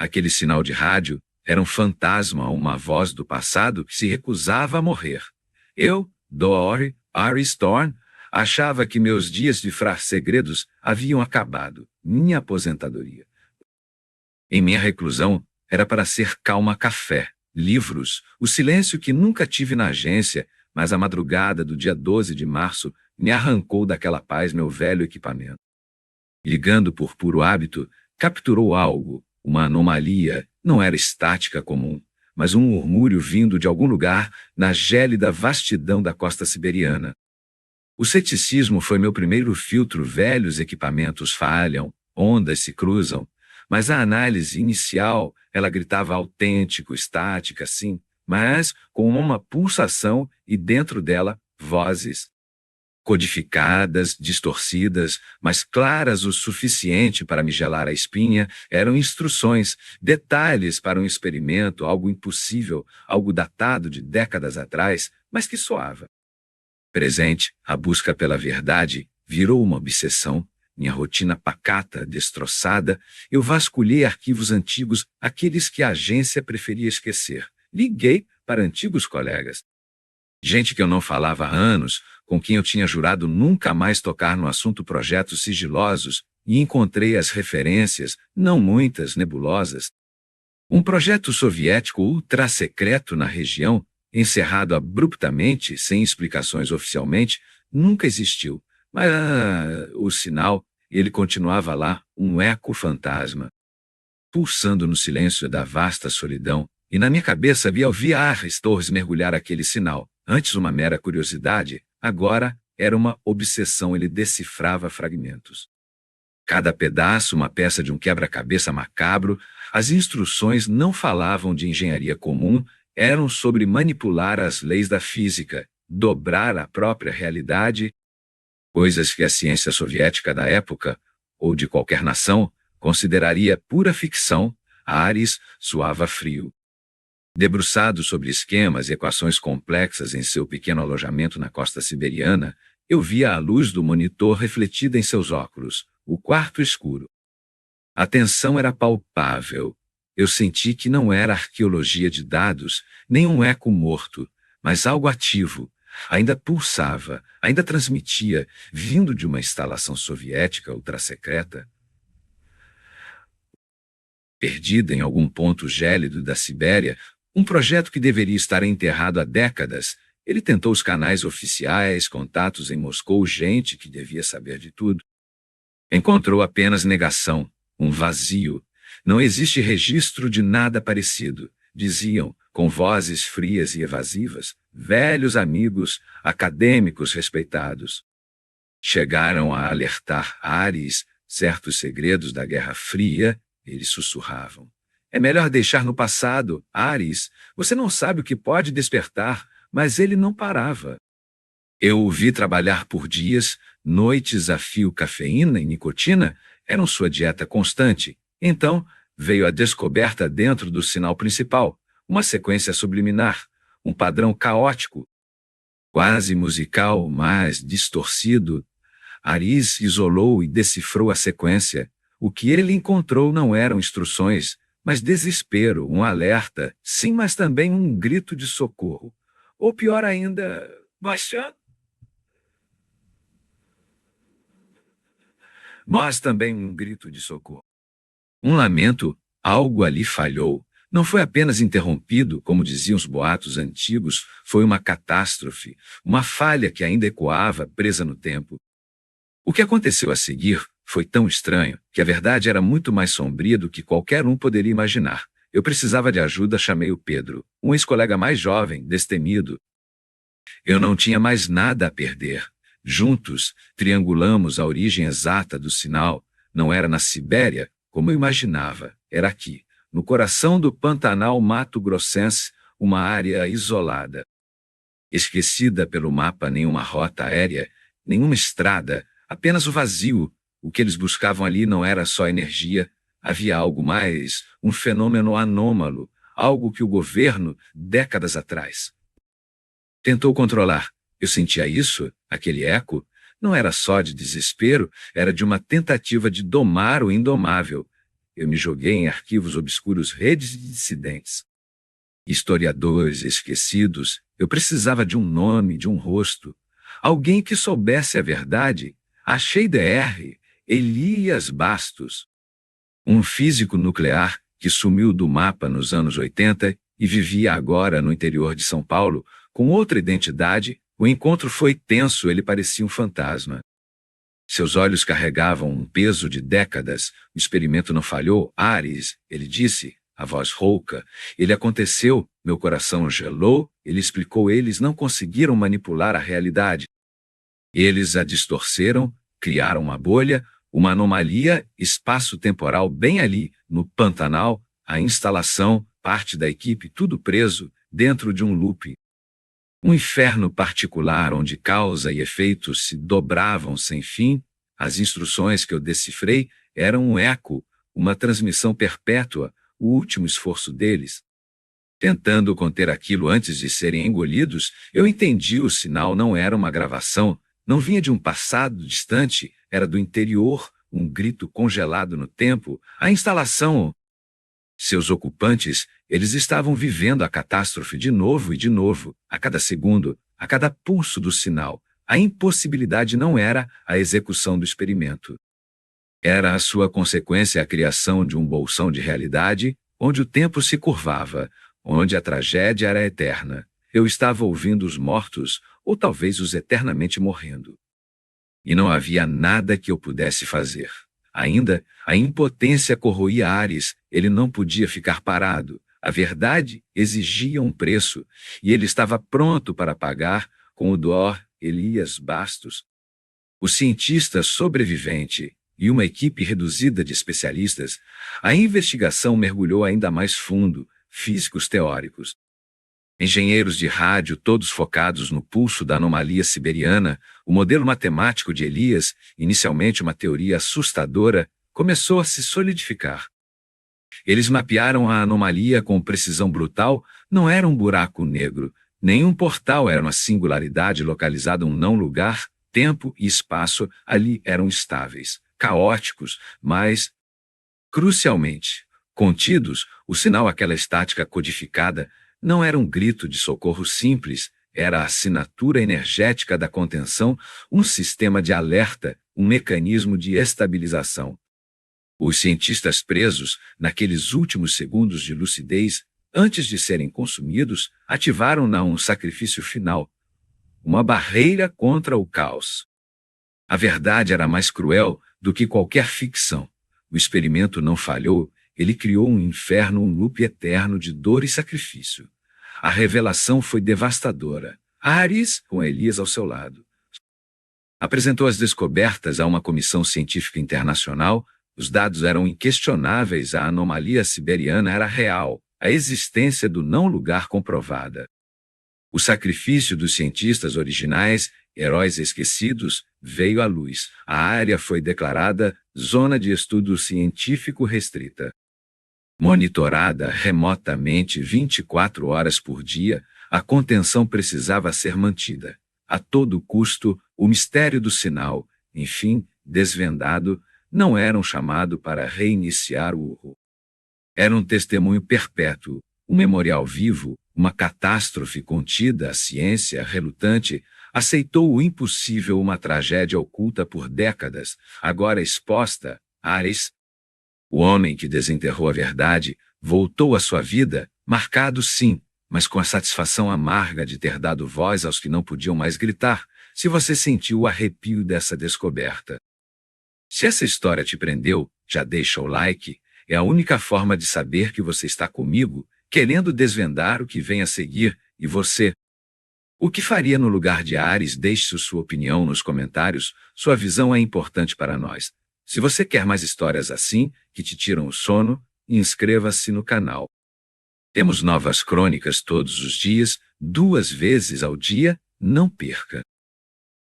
Aquele sinal de rádio era um fantasma, uma voz do passado que se recusava a morrer. Eu, Dory Iris Thorne, achava que meus dias de frar segredos haviam acabado, minha aposentadoria. Em minha reclusão, era para ser calma café, livros, o silêncio que nunca tive na agência, mas a madrugada do dia 12 de março me arrancou daquela paz meu velho equipamento. Ligando por puro hábito, capturou algo, uma anomalia, não era estática comum, mas um murmúrio vindo de algum lugar na gélida vastidão da costa siberiana. O ceticismo foi meu primeiro filtro, velhos equipamentos falham, ondas se cruzam, mas a análise inicial, ela gritava autêntico, estática, sim, mas com uma pulsação e dentro dela, vozes. Codificadas, distorcidas, mas claras o suficiente para me gelar a espinha, eram instruções, detalhes para um experimento, algo impossível, algo datado de décadas atrás, mas que soava. Presente, a busca pela verdade virou uma obsessão. Minha rotina pacata, destroçada, eu vasculhei arquivos antigos, aqueles que a agência preferia esquecer. Liguei para antigos colegas. Gente que eu não falava há anos, com quem eu tinha jurado nunca mais tocar no assunto projetos sigilosos, e encontrei as referências, não muitas, nebulosas. Um projeto soviético ultra-secreto na região, encerrado abruptamente, sem explicações oficialmente, nunca existiu. Mas o sinal, ele continuava lá, um eco fantasma. Pulsando no silêncio da vasta solidão, e na minha cabeça havia Aris Torres mergulhar aquele sinal. Antes uma mera curiosidade, agora era uma obsessão, ele decifrava fragmentos. Cada pedaço, uma peça de um quebra-cabeça macabro, as instruções não falavam de engenharia comum, eram sobre manipular as leis da física, dobrar a própria realidade, coisas que a ciência soviética da época, ou de qualquer nação, consideraria pura ficção. Aris soava frio. Debruçado sobre esquemas e equações complexas em seu pequeno alojamento na costa siberiana, eu via a luz do monitor refletida em seus óculos, o quarto escuro. A tensão era palpável. Eu senti que não era arqueologia de dados, nem um eco morto, mas algo ativo. Ainda pulsava, ainda transmitia, vindo de uma instalação soviética ultrassecreta. Perdida em algum ponto gélido da Sibéria, um projeto que deveria estar enterrado há décadas, ele tentou os canais oficiais, contatos em Moscou, gente que devia saber de tudo. Encontrou apenas negação, um vazio. Não existe registro de nada parecido, diziam, com vozes frias e evasivas, velhos amigos, acadêmicos respeitados. Chegaram a alertar Aris certos segredos da Guerra Fria, eles sussurravam. É melhor deixar no passado, Aris. Você não sabe o que pode despertar, mas ele não parava. Eu o vi trabalhar por dias, noites a fio, cafeína e nicotina eram sua dieta constante. Então, veio a descoberta dentro do sinal principal, uma sequência subliminar, um padrão caótico, quase musical, mas distorcido. Aris isolou e decifrou a sequência. O que ele encontrou não eram instruções, mas desespero, um alerta, sim, mas também um grito de socorro. Ou pior ainda, mas também um grito de socorro. Um lamento, algo ali falhou. Não foi apenas interrompido, como diziam os boatos antigos, foi uma catástrofe, uma falha que ainda ecoava, presa no tempo. O que aconteceu a seguir foi tão estranho que a verdade era muito mais sombria do que qualquer um poderia imaginar. Eu precisava de ajuda, chamei o Pedro, um ex-colega mais jovem, destemido. Eu não tinha mais nada a perder. Juntos, triangulamos a origem exata do sinal. Não era na Sibéria, como eu imaginava, era aqui, no coração do Pantanal Mato Grossense, uma área isolada. Esquecida pelo mapa, nenhuma rota aérea, nenhuma estrada, apenas o vazio. O que eles buscavam ali não era só energia, havia algo mais, um fenômeno anômalo, algo que o governo, décadas atrás, tentou controlar. Eu sentia isso, aquele eco, não era só de desespero, era de uma tentativa de domar o indomável. eu me joguei em arquivos obscuros, redes de dissidentes. Historiadores esquecidos, eu precisava de um nome, de um rosto. Alguém que soubesse a verdade. Achei Dr. Elias Bastos, um físico nuclear que sumiu do mapa nos anos 80 e vivia agora no interior de São Paulo, com outra identidade. O encontro foi tenso, ele parecia um fantasma. Seus olhos carregavam um peso de décadas. O experimento não falhou. Ares, ele disse, a voz rouca. Ele aconteceu, meu coração gelou. Ele explicou, eles não conseguiram manipular a realidade. Eles a distorceram, criaram uma bolha, uma anomalia espaço-temporal bem ali, no Pantanal, a instalação, parte da equipe, tudo preso, dentro de um loop. Um inferno particular onde causa e efeito se dobravam sem fim. As instruções que eu decifrei eram um eco, uma transmissão perpétua, o último esforço deles. Tentando conter aquilo antes de serem engolidos, eu entendi, o sinal não era uma gravação, não vinha de um passado distante, era do interior, um grito congelado no tempo, a instalação. Seus ocupantes, eles estavam vivendo a catástrofe de novo e de novo, a cada segundo, a cada pulso do sinal. A impossibilidade não era a execução do experimento. Era a sua consequência a criação de um bolsão de realidade, onde o tempo se curvava, onde a tragédia era eterna. Eu estava ouvindo os mortos, ou talvez os eternamente morrendo. E não havia nada que eu pudesse fazer. Ainda, a impotência corroía Ares, ele não podia ficar parado. A verdade exigia um preço, e ele estava pronto para pagar com o Dr. Elias Bastos. O cientista sobrevivente e uma equipe reduzida de especialistas, a investigação mergulhou ainda mais fundo, físicos teóricos. Engenheiros de rádio, todos focados no pulso da anomalia siberiana, o modelo matemático de Elias, inicialmente uma teoria assustadora, começou a se solidificar. Eles mapearam a anomalia com precisão brutal. Não era um buraco negro, nem um portal, era uma singularidade localizada em um não-lugar. Tempo e espaço ali eram estáveis, caóticos, mas, crucialmente, contidos. O sinal, aquela estática codificada, não era um grito de socorro simples, era a assinatura energética da contenção, um sistema de alerta, um mecanismo de estabilização. Os cientistas presos, naqueles últimos segundos de lucidez, antes de serem consumidos, ativaram-na um sacrifício final, uma barreira contra o caos. A verdade era mais cruel do que qualquer ficção. O experimento não falhou. Ele criou um inferno, um loop eterno de dor e sacrifício. A revelação foi devastadora. Ares, com Elias ao seu lado, apresentou as descobertas a uma comissão científica internacional. Os dados eram inquestionáveis, a anomalia siberiana era real, a existência do não-lugar comprovada. O sacrifício dos cientistas originais, heróis esquecidos, veio à luz. A área foi declarada Zona de Estudo Científico Restrita. Monitorada remotamente 24 horas por dia, a contenção precisava ser mantida. A todo custo, o mistério do sinal, enfim, desvendado, não era um chamado para reiniciar o urro. Era um testemunho perpétuo, um memorial vivo, uma catástrofe contida. A ciência, relutante, aceitou o impossível, uma tragédia oculta por décadas, agora exposta. Ares, o homem que desenterrou a verdade, voltou à sua vida, marcado sim, mas com a satisfação amarga de ter dado voz aos que não podiam mais gritar. Se você sentiu o arrepio dessa descoberta. Se essa história te prendeu, já deixa o like, é a única forma de saber que você está comigo, querendo desvendar o que vem a seguir. E você? O que faria no lugar de Ares? Deixe sua opinião nos comentários, sua visão é importante para nós. Se você quer mais histórias assim, que te tiram o sono, inscreva-se no canal. Temos novas crônicas todos os dias, 2 vezes ao dia, não perca.